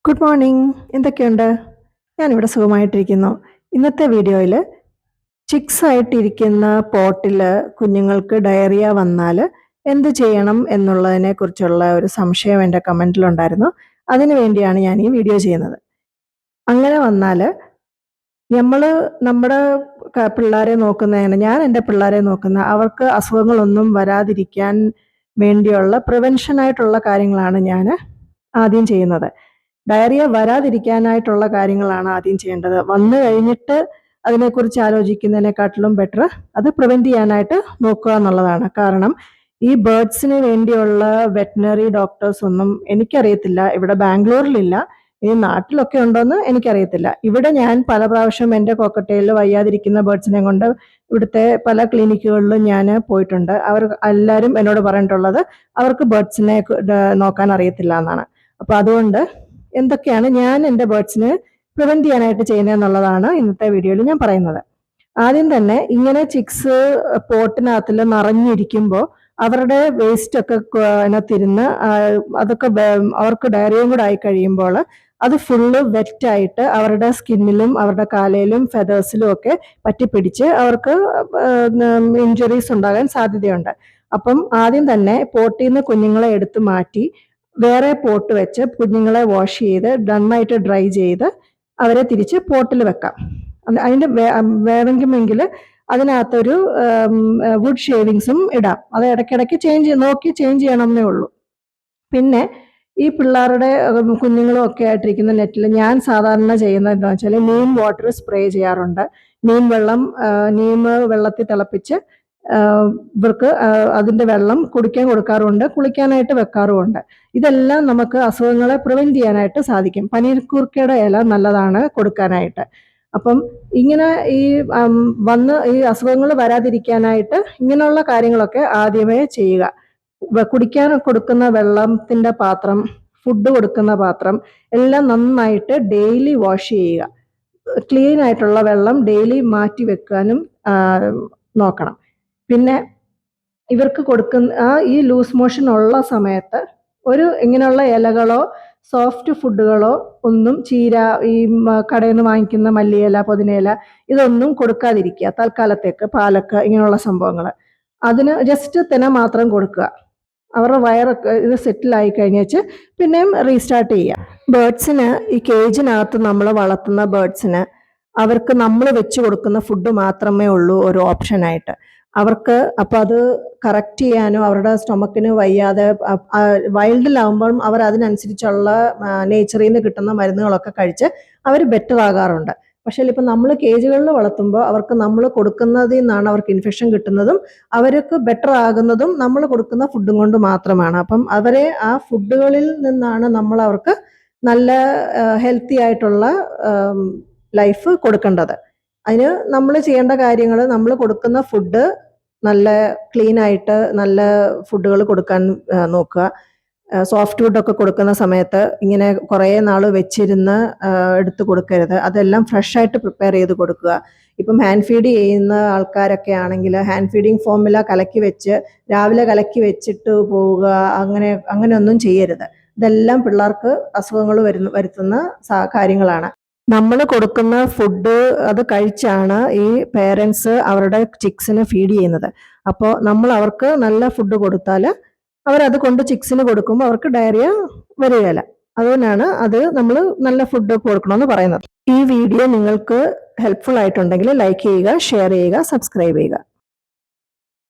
Good morning. എന്തൊക്കെയുണ്ട്? ഞാനിവിടെ സുഖമായിട്ടിരിക്കുന്നു. ഇന്നത്തെ വീഡിയോയിൽ ചിക്സ് ആയിട്ടിരിക്കുന്ന പോട്ടിൽ കുഞ്ഞുങ്ങൾക്ക് ഡയറിയ വന്നാൽ എന്ത് ചെയ്യണം എന്നുള്ളതിനെ കുറിച്ചുള്ള ഒരു സംശയം എൻ്റെ കമൻറ്റിലുണ്ടായിരുന്നു. അതിനു വേണ്ടിയാണ് ഞാൻ ഈ വീഡിയോ ചെയ്യുന്നത്. അങ്ങനെ വന്നാൽ നമ്മൾ നമ്മുടെ പിള്ളേരെ നോക്കുന്നതിന് ഞാൻ എൻ്റെ പിള്ളേരെ നോക്കുന്ന അവർക്ക് അസുഖങ്ങളൊന്നും വരാതിരിക്കാൻ വേണ്ടിയുള്ള പ്രിവെൻഷനായിട്ടുള്ള കാര്യങ്ങളാണ് ഞാൻ ആദ്യം ചെയ്യുന്നത്. ഡയറിയ വരാതിരിക്കാനായിട്ടുള്ള കാര്യങ്ങളാണ് ആദ്യം ചെയ്യേണ്ടത്. വന്നു കഴിഞ്ഞിട്ട് അതിനെക്കുറിച്ച് ആലോചിക്കുന്നതിനെക്കാട്ടിലും ബെറ്റർ അത് പ്രിവെൻറ്റ് ചെയ്യാനായിട്ട് നോക്കുക എന്നുള്ളതാണ്. കാരണം ഈ ബേർഡ്സിന് വേണ്ടിയുള്ള വെറ്റിനറി ഡോക്ടേഴ്സ് ഒന്നും എനിക്കറിയത്തില്ല. ഇവിടെ ബാംഗ്ലൂരിലില്ല. ഈ നാട്ടിലൊക്കെ ഉണ്ടോയെന്ന് എനിക്കറിയത്തില്ല. ഇവിടെ ഞാൻ പല പ്രാവശ്യം എൻ്റെ കോക്കട്ടയിൽ വയ്യാതിരിക്കുന്ന ബേർഡ്സിനെ കൊണ്ട് ഇവിടുത്തെ പല ക്ലിനിക്കുകളിലും ഞാൻ പോയിട്ടുണ്ട്. അവർ എല്ലാവരും എന്നോട് പറഞ്ഞിട്ടുള്ളത് അവർക്ക് ബേർഡ്സിനെ നോക്കാൻ അറിയത്തില്ല എന്നാണ്. അപ്പോൾ അതുകൊണ്ട് എന്തൊക്കെയാണ് ഞാൻ എൻ്റെ ബേർഡ്സിന് പ്രിവെൻറ്റ് ചെയ്യാനായിട്ട് ചെയ്യുന്നതെന്നുള്ളതാണ് ഇന്നത്തെ വീഡിയോയിൽ ഞാൻ പറയുന്നത്. ആദ്യം തന്നെ ഇങ്ങനെ ചിക്സ് പോട്ടിനകത്തിൽ നിറഞ്ഞിരിക്കുമ്പോൾ അവരുടെ വേസ്റ്റ് ഒക്കെ അതിനകത്തിരുന്ന് അതൊക്കെ അവർക്ക് ഡയറിയയും കൂടെ ആയി കഴിയുമ്പോൾ അത് ഫുള്ള് വെറ്റായിട്ട് അവരുടെ സ്കിന്നിലും അവരുടെ കാലയിലും ഫെതേഴ്സിലും ഒക്കെ പറ്റിപ്പിടിച്ച് അവർക്ക് ഇഞ്ചുറീസ് ഉണ്ടാകാൻ സാധ്യതയുണ്ട്. അപ്പം ആദ്യം തന്നെ പോട്ടിൽ നിന്ന് കുഞ്ഞുങ്ങളെ എടുത്ത് മാറ്റി വേറെ പോട്ട് വെച്ച് കുഞ്ഞുങ്ങളെ വാഷ് ചെയ്ത് നന്നായിട്ട് ഡ്രൈ ചെയ്ത് അവരെ തിരിച്ച് പോട്ടിൽ വെക്കാം. അതിൻ്റെ വേണമെങ്കിൽ അതിനകത്തൊരു വുഡ് ഷേവിങ്സും ഇടാം. അത് ഇടയ്ക്കിടയ്ക്ക് നോക്കി ചേഞ്ച് ചെയ്യണമെന്നേ ഉള്ളൂ. പിന്നെ ഈ പിള്ളേരുടെ കുഞ്ഞുങ്ങളും ഒക്കെ ആയിട്ടിരിക്കുന്ന നെറ്റിൽ ഞാൻ സാധാരണ ചെയ്യുന്നത് എന്താണെന്ന് വെച്ചാൽ നീം വാട്ടർ സ്പ്രേ ചെയ്യാറുണ്ട്. നീം വെള്ളത്തിൽ തിളപ്പിച്ച് ഇവർക്ക് അതിൻ്റെ വെള്ളം കുടിക്കാൻ കൊടുക്കാറുണ്ട്, കുളിക്കാനായിട്ട് വെക്കാറുമുണ്ട്. ഇതെല്ലാം നമുക്ക് അസുഖങ്ങളെ പ്രിവെൻറ്റ് ചെയ്യാനായിട്ട് സാധിക്കും. പനീർക്കൂർക്കയുടെ ഇല നല്ലതാണ് കൊടുക്കാനായിട്ട്. അപ്പം ഇങ്ങനെ ഈ അസുഖങ്ങൾ വരാതിരിക്കാനായിട്ട് ഇങ്ങനെയുള്ള കാര്യങ്ങളൊക്കെ ആദ്യമേ ചെയ്യുക. കുടിക്കാൻ കൊടുക്കുന്ന വെള്ളത്തിൻ്റെ പാത്രം, ഫുഡ് കൊടുക്കുന്ന പാത്രം എല്ലാം നന്നായിട്ട് ഡെയിലി വാഷ് ചെയ്യുക. ക്ലീൻ ആയിട്ടുള്ള വെള്ളം ഡെയിലി മാറ്റി വെക്കാനും നോക്കണം. പിന്നെ ഇവർക്ക് കൊടുക്കുന്ന ഈ ലൂസ് മോഷൻ ഉള്ള സമയത്ത് ഇങ്ങനെയുള്ള ഇലകളോ സോഫ്റ്റ് ഫുഡുകളോ ഒന്നും ചീര, ഈ കടയിൽ നിന്ന് വാങ്ങിക്കുന്ന മല്ലിയില, പുതിനയില ഇതൊന്നും കൊടുക്കാതിരിക്കുക തൽക്കാലത്തേക്ക്. പാലക്ക് ഇങ്ങനെയുള്ള സംഭവങ്ങൾ അതിന് ജസ്റ്റ് തിന മാത്രം കൊടുക്കുക. അവരുടെ വയറൊക്കെ ഇത് സെറ്റിലായി കഴിഞ്ഞേച്ച് പിന്നെയും റീസ്റ്റാർട്ട് ചെയ്യുക. ബേർഡ്സിന് ഈ കേജിനകത്ത് നമ്മൾ വളർത്തുന്ന ബേർഡ്സിന് അവർക്ക് നമ്മൾ വെച്ച് കൊടുക്കുന്ന ഫുഡ് മാത്രമേ ഉള്ളൂ ഒരു ഓപ്ഷനായിട്ട്. അവർക്ക് അപ്പോൾ അത് കറക്റ്റ് ചെയ്യാനോ അവരുടെ സ്റ്റൊമക്കിന് വയ്യാതെ വൈൽഡിലാവുമ്പം അവർ അതിനനുസരിച്ചുള്ള നേച്ചറിൽ നിന്ന് കിട്ടുന്ന മരുന്നുകളൊക്കെ കഴിച്ച് അവർ ബെറ്റർ ആകാറുണ്ട്. പക്ഷേ ഇപ്പം നമ്മൾ കേജുകളിൽ വളർത്തുമ്പോൾ അവർക്ക് നമ്മൾ കൊടുക്കുന്നതിൽ നിന്നാണ് അവർക്ക് ഇൻഫെക്ഷൻ കിട്ടുന്നതും അവർക്ക് ബെറ്റർ ആകുന്നതും നമ്മൾ കൊടുക്കുന്ന ഫുഡും കൊണ്ട് മാത്രമാണ്. അപ്പം അവരെ ആ ഫുഡുകളിൽ നിന്നാണ് നമ്മൾ അവർക്ക് നല്ല ഹെൽത്തി ആയിട്ടുള്ള ലൈഫ് കൊടുക്കേണ്ടത്. അതിന് നമ്മൾ ചെയ്യേണ്ട കാര്യങ്ങൾ നമ്മൾ കൊടുക്കുന്ന ഫുഡ് നല്ല ക്ലീൻ ആയിട്ട് നല്ല ഫുഡുകൾ കൊടുക്കാൻ നോക്കുക. സോഫ്റ്റ് ഫുഡൊക്കെ കൊടുക്കുന്ന സമയത്ത് ഇങ്ങനെ കുറേ നാൾ വെച്ചിരുന്ന് എടുത്ത് കൊടുക്കരുത്. അതെല്ലാം ഫ്രഷായിട്ട് പ്രിപ്പയർ ചെയ്ത് കൊടുക്കുക. ഇപ്പം ഹാൻഡ് ഫീഡ് ചെയ്യുന്ന ആൾക്കാരൊക്കെ ആണെങ്കിൽ ഹാൻഡ് ഫീഡിങ് ഫോർമുല കലക്കി വെച്ച് രാവിലെ കലക്കി വെച്ചിട്ട് പോവുക, അങ്ങനെയൊന്നും ചെയ്യരുത്. ഇതെല്ലാം പിള്ളേർക്ക് അസുഖങ്ങൾ വരുത്തുന്ന കാര്യങ്ങളാണ്. നമ്മൾ കൊടുക്കുന്ന ഫുഡ് അത് കഴിച്ചാണ് ഈ പേരൻസ് അവരുടെ ചിക്സിന് ഫീഡ് ചെയ്യുന്നത്. അപ്പോൾ നമ്മൾ അവർക്ക് നല്ല ഫുഡ് കൊടുത്താൽ അവരത് കൊണ്ട് ചിക്സിന് കൊടുക്കുമ്പോൾ അവർക്ക് ഡയറിയ വരികയില്ല. അതുകൊണ്ടാണ് അത് നമ്മൾ നല്ല ഫുഡ് കൊടുക്കണമെന്ന് പറയുന്നത്. ഈ വീഡിയോ നിങ്ങൾക്ക് ഹെൽപ്ഫുൾ ആയിട്ടുണ്ടെങ്കിൽ ലൈക്ക് ചെയ്യുക, ഷെയർ ചെയ്യുക, സബ്സ്ക്രൈബ് ചെയ്യുക.